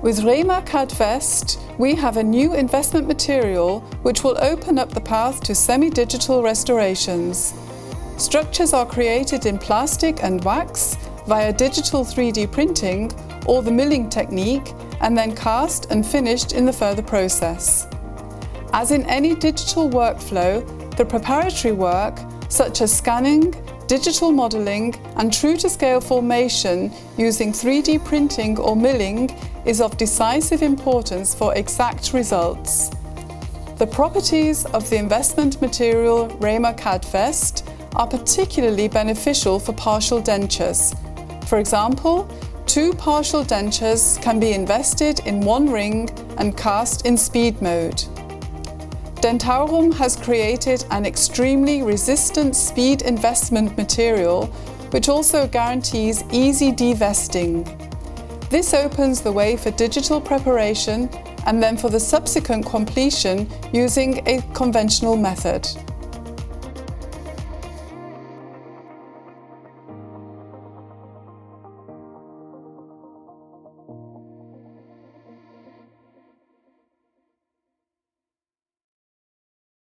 With Rema CAD Vest, we have a new investment material which will open up the path to semi-digital restorations. Structures are created in plastic and wax via digital 3D printing or the milling technique, and then cast and finished in the further process. As in any digital workflow, the preparatory work, such as scanning, digital modelling and true-to-scale formation using 3D printing or milling is of decisive importance for exact results. The properties of the investment material Rema CAD Vest are particularly beneficial for partial dentures. For example, 2 partial dentures can be invested in 1 ring and cast in speed mode. Dentaurum has created an extremely resistant speed investment material which also guarantees easy devesting. This opens the way for digital preparation and then for the subsequent completion using a conventional method.